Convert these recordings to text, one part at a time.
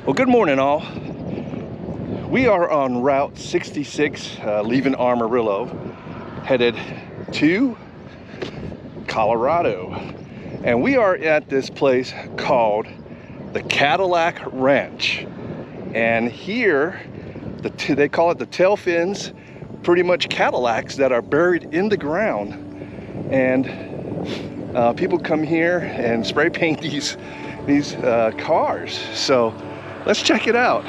Well, good morning, all. We are on Route 66, leaving Amarillo, headed to Colorado. And we are at this place called the Cadillac Ranch. And here, they call it the tail fins, pretty much Cadillacs that are buried in the ground. And people come here and spray paint these cars. So let's check it out.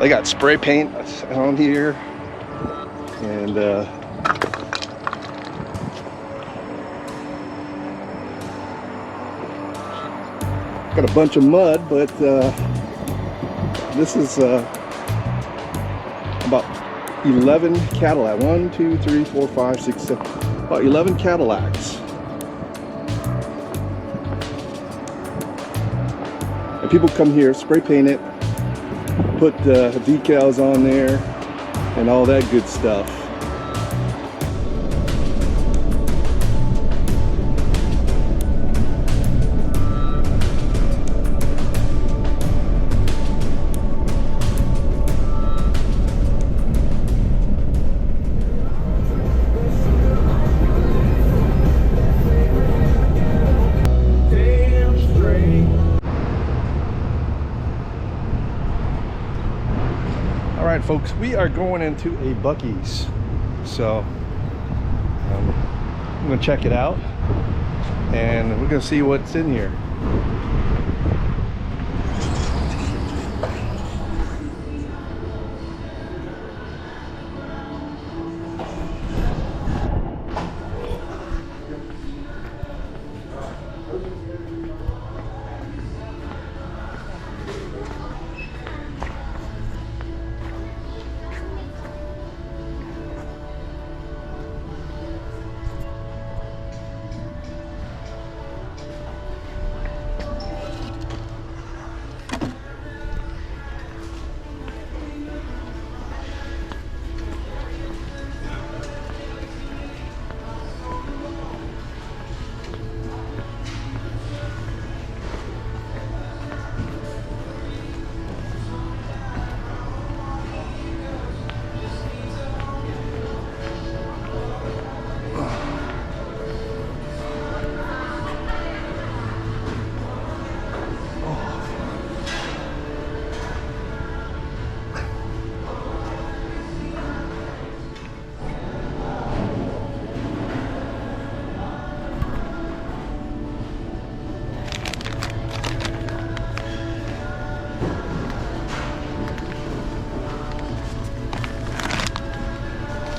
They got spray paint on here, and got a bunch of mud, but this is about 11 Cadillac. 1, 2, 3, 4, 5, 6, 7, about 11 Cadillacs. And people come here, spray paint it, put decals on there and all that good stuff. All right, folks, we are going into a BUC-EE, so I'm gonna check it out and we're gonna see what's in here.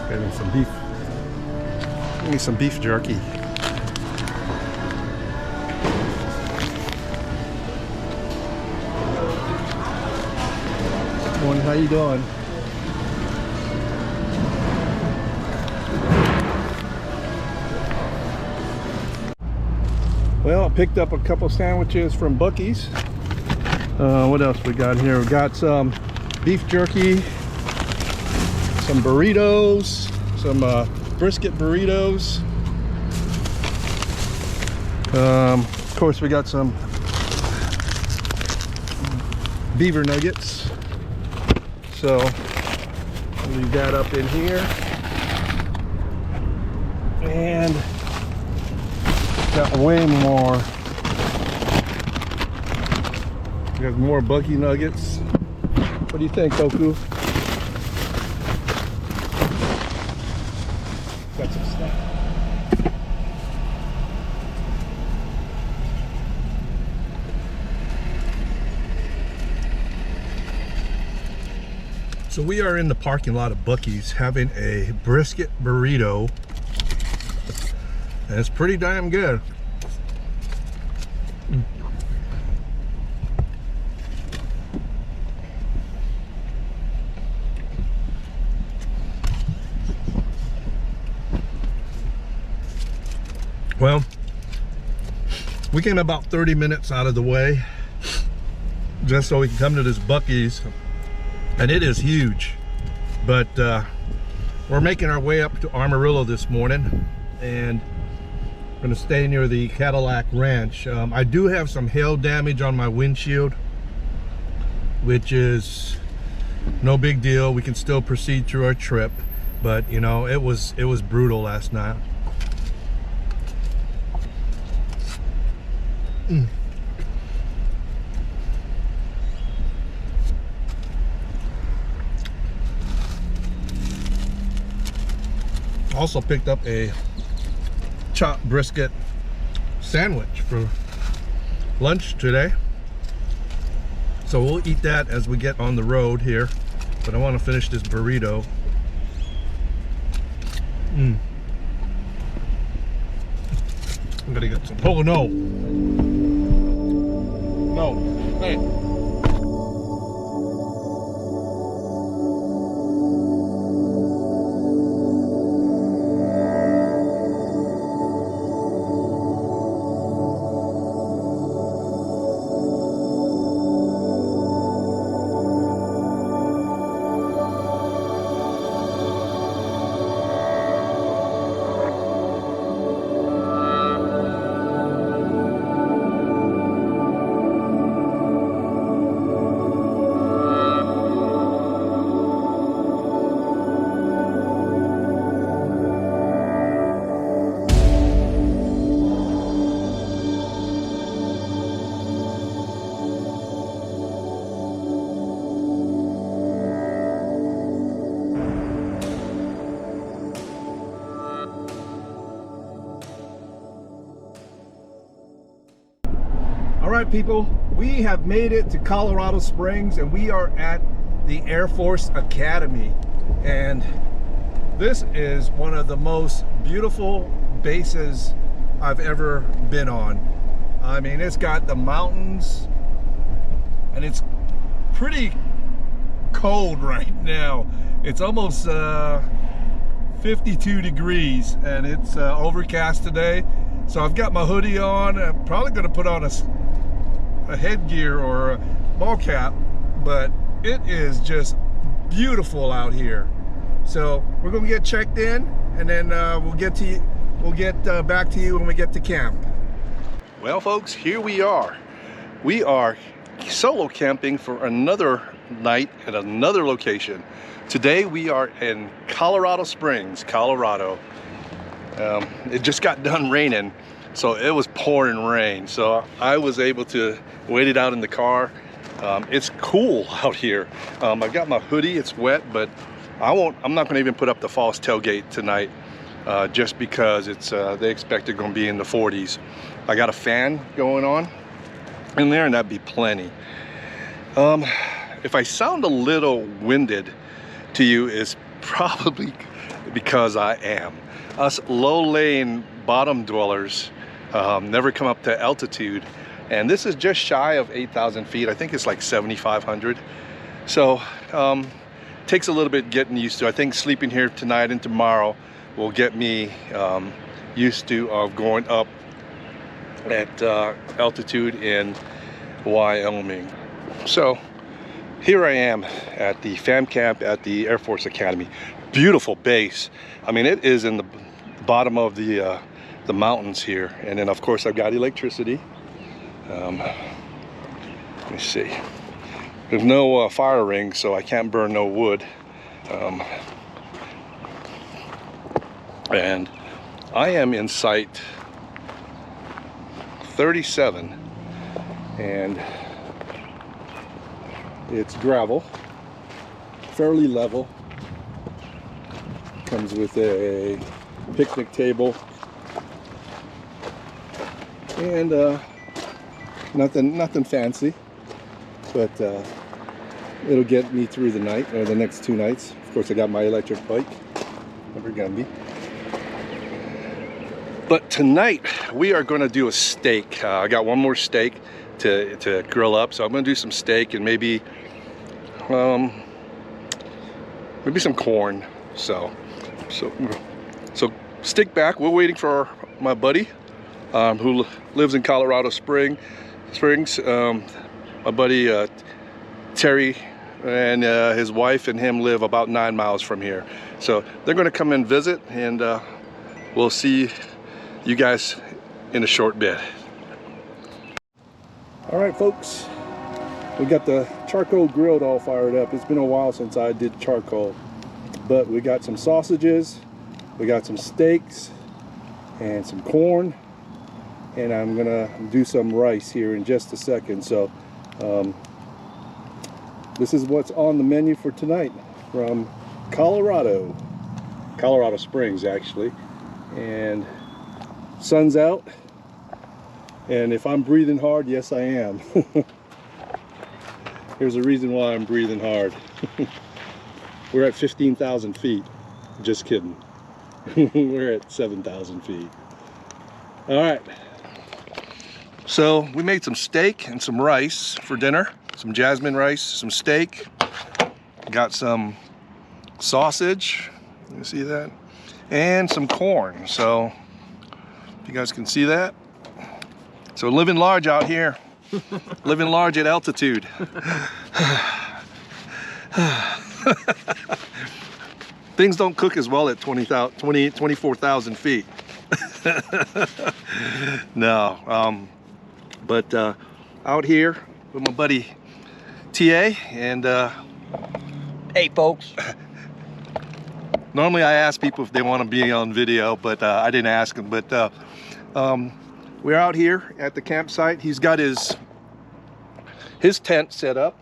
Getting some beef. Give me some beef jerky. Morning, how you doing? Well, I picked up a couple sandwiches from BUC-EE. What else we got here? We got some beef jerky, some burritos, some brisket burritos. Of course, we got some beaver nuggets. So I'll leave that up in here. And got way more. We got more BUC-EE nuggets. What do you think, Toku? Got some snacks. So we are in the parking lot of BUC-EE's having a brisket burrito. And it's pretty damn good. Well, we came about 30 minutes out of the way just so we can come to this BUC-EE's, and it is huge. But we're making our way up to Amarillo this morning, and we're gonna stay near the Cadillac Ranch. I do have some hail damage on my windshield, which is no big deal. We can still proceed through our trip, but you know, it was brutal last night. Also picked up a chopped brisket sandwich for lunch today, so we'll eat that as we get on the road here, but I want to finish this burrito. I'm gonna get some. Oh no, hey. All right, people, we have made it to Colorado Springs, and we are at the Air Force Academy. And this is one of the most beautiful bases I've ever been on. I mean, it's got the mountains, and it's pretty cold right now. It's almost 52 degrees, and it's overcast today. So I've got my hoodie on. I'm probably gonna put on a headgear or a ball cap, but it is just beautiful out here. So we're gonna get checked in, and then we'll get back to you when we get to camp. Well, folks, here we are. We are solo camping for another night at another location. Today we are in Colorado Springs, Colorado. It just got done raining, so it was pouring rain. So I was able to wait it out in the car. It's cool out here. I got my hoodie, it's wet, but I'm not gonna even put up the false tailgate tonight, just because it's they expect it gonna be in the 40s. I got a fan going on in there, and that'd be plenty. If I sound a little winded to you, it's probably because I am. Us low-laying bottom dwellers never come up to altitude, and this is just shy of 8,000 feet. I think it's like 7,500. So takes a little bit getting used to. I think sleeping here tonight and tomorrow will get me used to going up at altitude in Wyoming. So here I am at the fam camp at the Air Force Academy. Beautiful base. I mean, it is in the bottom of the mountains here, and then of course I've got electricity. Let me see. There's no fire ring, so I can't burn no wood. And I am in site 37, and it's gravel, fairly level. Comes with a picnic table and nothing fancy, but it'll get me through the night, or the next 2 nights. Of course, I got my electric bike, number GUMBIE, But tonight we are going to do a steak. I got one more steak to grill up, so I'm going to do some steak and maybe some corn. So stick back. We're waiting for my buddy who lives in Colorado Springs. My buddy Terry and his wife and him live about 9 miles from here. So they're going to come and visit, and we'll see you guys in a short bit. All right, folks, we got the charcoal grilled all fired up. It's been a while since I did charcoal, but we got some sausages, we got some steaks and some corn, and I'm gonna do some rice here in just a second. So this is what's on the menu for tonight from Colorado Springs, actually. And sun's out, and if I'm breathing hard, yes I am. Here's a reason why I'm breathing hard. We're at 15,000 feet. Just kidding. We're at 7,000 feet. All right. So we made some steak and some rice for dinner. Some jasmine rice, some steak. Got some sausage. You see that? And some corn. So you guys can see that. So living large out here. Living large at altitude. Things don't cook as well at 24,000 feet. No, but out here with my buddy TA, and hey folks. Normally I ask people if they want to be on video, but I didn't ask them. But we're out here at the campsite. He's got his tent set up,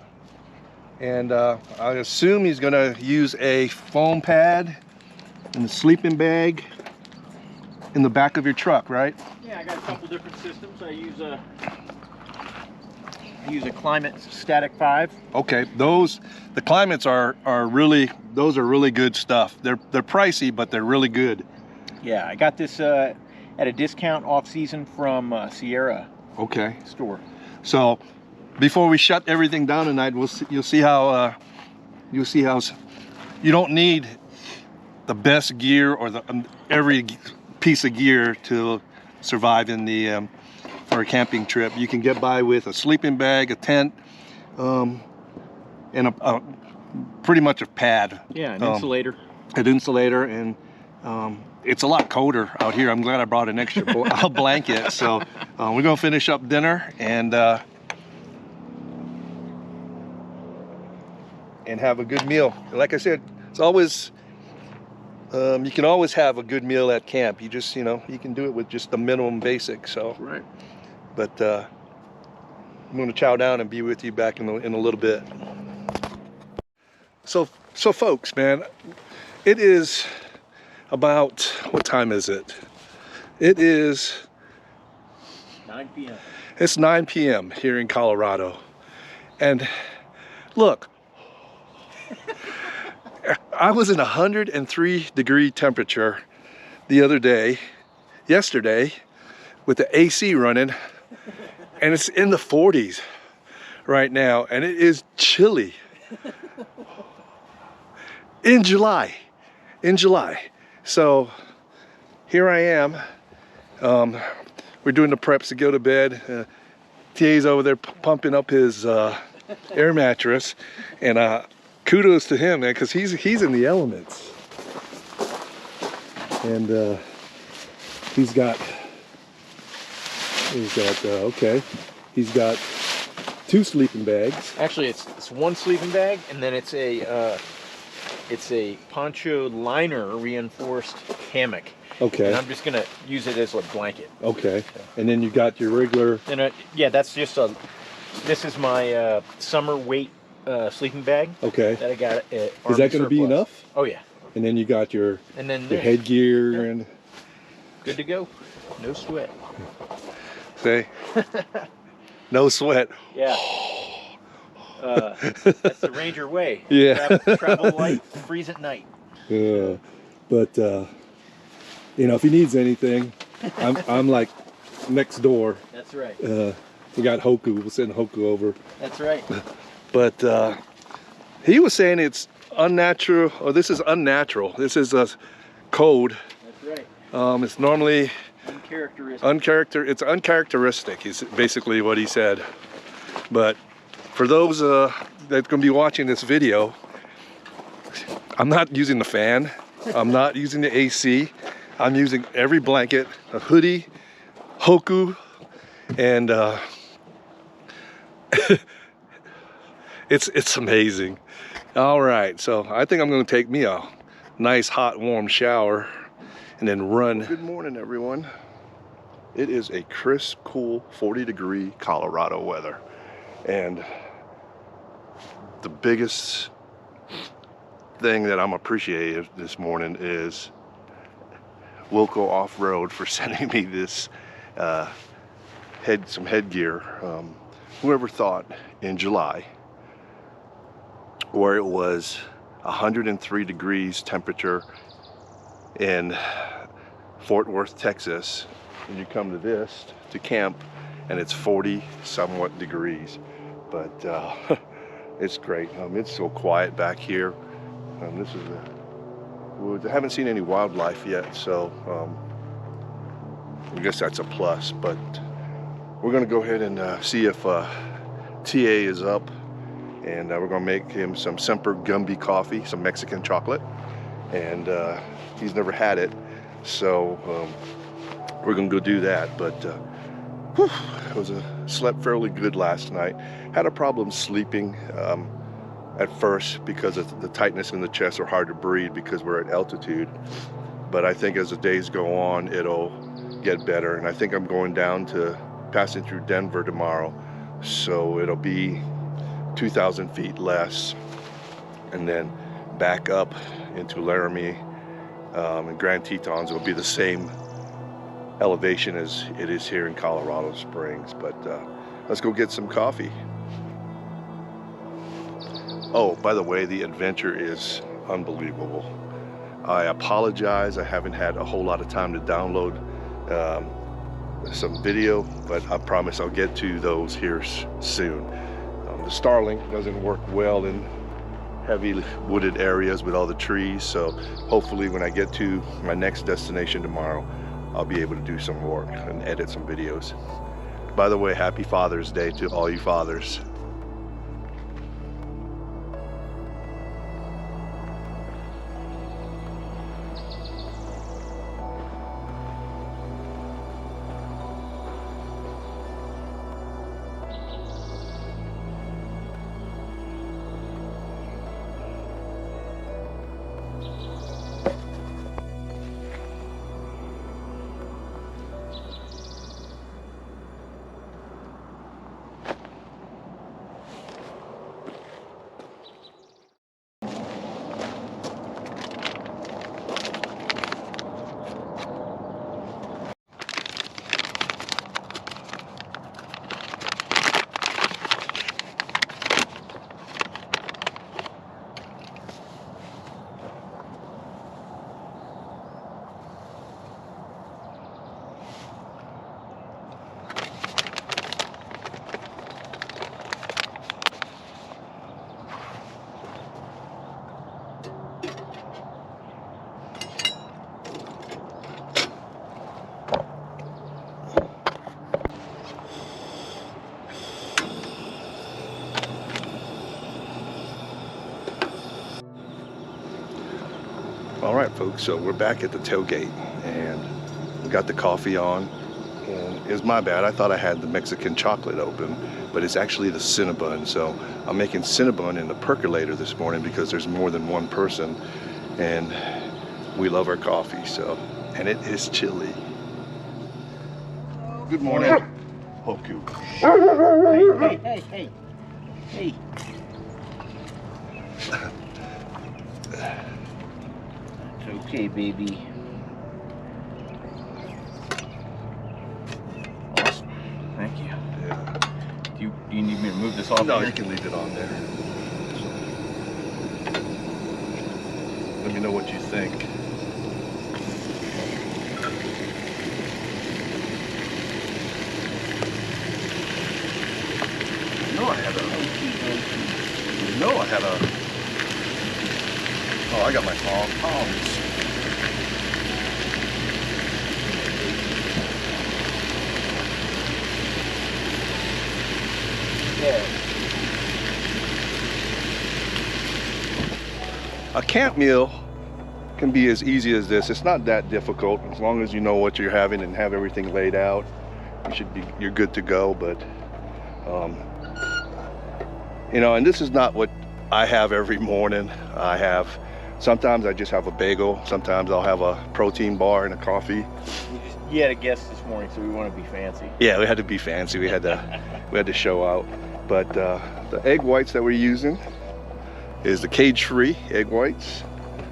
and I assume he's gonna use a foam pad and a sleeping bag in the back of your truck, right? Yeah, I got a couple different systems. I use a Climate Static 5. Okay, the Climates are really good stuff. They're pricey, but they're really good. Yeah, I got this at a discount off season from Sierra. Okay. Store. So before we shut everything down tonight, you'll see how you don't need the best gear or every piece of gear to survive in the for a camping trip. You can get by with a sleeping bag, a tent, and a pretty much a pad. Yeah, an insulator. An insulator, and it's a lot colder out here. I'm glad I brought an extra blanket. So we're gonna finish up dinner and have a good meal. Like I said, it's always you can always have a good meal at camp. You just you can do it with just the minimum basic. So right. But I'm going to chow down and be with you back in a little bit. So folks, man, it is about, what time is it? It is 9 p.m. It's 9 p.m. here in Colorado. And look, I was in 103-degree temperature yesterday, with the AC running, and it's in the 40s right now, and it is chilly in July. So here I am. We're doing the preps to go to bed. TA's over there pumping up his air mattress, and kudos to him, man, because he's in the elements. And he's got he's got 2 sleeping bags. Actually, it's 1 sleeping bag, and then it's a poncho liner reinforced hammock. Okay. And I'm just gonna use it as a blanket. Okay. And then you got your regular. And yeah, that's just this is my summer weight sleeping bag. Okay. That I got at Army Is that going to be enough? Oh yeah. And then you got your headgear and. Good to go. No sweat. Say. No sweat. Yeah. That's the Ranger way. Yeah. Travel light, freeze at night. But if he needs anything, I'm like next door. That's right. We got Hoku. We'll send Hoku over. That's right. But he was saying it's unnatural, or this is unnatural. This is a code. That's right. It's normally Uncharacteristic. it's uncharacteristic is basically what he said. But for those that's going to be watching this video, I'm not using the fan. I'm not using the AC. I'm using every blanket, a hoodie, Hoku, and it's amazing. All right, so I think I'm going to take me a nice hot warm shower and then run. Good morning, everyone. It is a crisp, cool 40-degree Colorado weather, and the biggest thing that I'm appreciative this morning is Wilco Off-Road for sending me this some headgear. Whoever thought in July, where it was 103 degrees temperature in Fort Worth, Texas, and you come to this to camp and it's 40 somewhat degrees, but it's great. It's so quiet back here. This is the woods. I haven't seen any wildlife yet, so I guess that's a plus, but we're gonna go ahead and see if TA is up, and we're gonna make him some SEMPER GUMBIE coffee, some Mexican chocolate, and he's never had it, so we're gonna go do that. But whew, slept fairly good last night. Had a problem sleeping at first because of the tightness in the chest, or hard to breathe because we're at altitude, but I think as the days go on it'll get better, and I think I'm going down to passing through Denver tomorrow, so it'll be 2,000 feet less, and then back up into Laramie and Grand Tetons. It will be the same elevation as it is here in Colorado Springs. But let's go get some coffee. Oh, by the way, the adventure is unbelievable. I apologize, I haven't had a whole lot of time to download some video, but I promise I'll get to those here soon. The Starlink doesn't work well in heavy wooded areas with all the trees, so hopefully when I get to my next destination tomorrow, I'll be able to do some work and edit some videos. By the way, happy Father's Day to all you fathers. All right, folks, so we're back at the tailgate, and we got the coffee on, and it's my bad. I thought I had the Mexican chocolate open, but it's actually the Cinnabon. So I'm making Cinnabon in the percolator this morning because there's more than one person, and we love our coffee, so, and it is chilly. Good morning, Hoku. Hey. It's okay, baby. Awesome. Thank you. Yeah. Do you need me to move this off? No, here? you can leave it on there. Let me know what you think. didn't know I had a... Oh, I got my palms. Yeah. A camp meal can be as easy as this. It's not that difficult as long as you know what you're having and have everything laid out. You're good to go. But you know, and this is not what I have every morning. Sometimes I just have a bagel. Sometimes I'll have a protein bar and a coffee. You had a guest this morning, so we want to be fancy. Yeah, we had to be fancy. We had to show out. But the egg whites that we're using is the cage-free egg whites.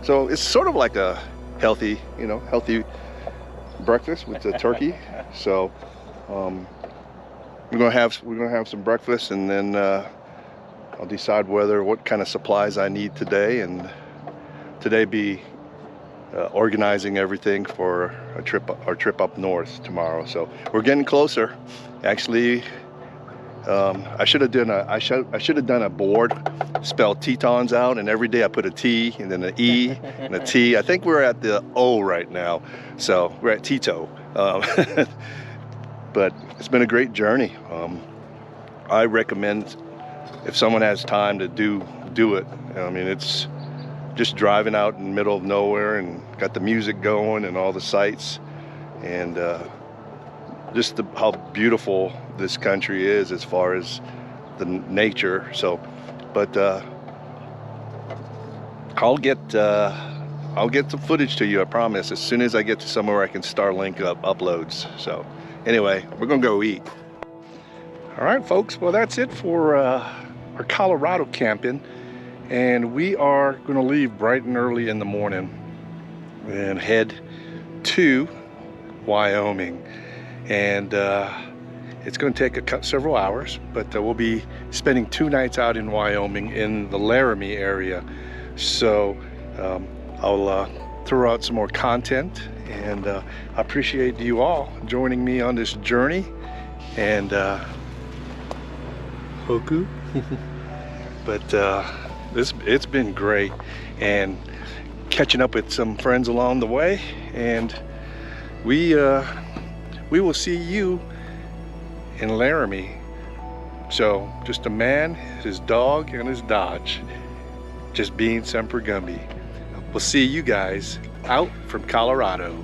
So it's sort of like a healthy breakfast with the turkey. So we're gonna have some breakfast, and then I'll decide what kind of supplies I need today, and today be organizing everything for our trip up north tomorrow. So we're getting closer. Actually, I should have done a board, spelled Tetons out, and every day I put a T and then an E and a T. I think we're at the O right now, so we're at Tito. But it's been a great journey. I recommend, if someone has time to do it. I mean, it's just driving out in the middle of nowhere and got the music going and all the sights, and just how beautiful this country is as far as the nature. So, but I'll get some footage to you, I promise, as soon as I get to somewhere I can Starlink up uploads. So anyway, we're gonna go eat. All right, folks, well, that's it for our Colorado camping, and we are gonna leave bright and early in the morning and head to Wyoming. And it's going to take several hours, but we'll be spending 2 nights out in Wyoming in the Laramie area. So I'll throw out some more content, and I appreciate you all joining me on this journey. And Hoku. But it's been great, and catching up with some friends along the way, and we will see you in Laramie. So just a man, his dog, and his Dodge, just being Semper GUMBIE. We'll see you guys out from Colorado.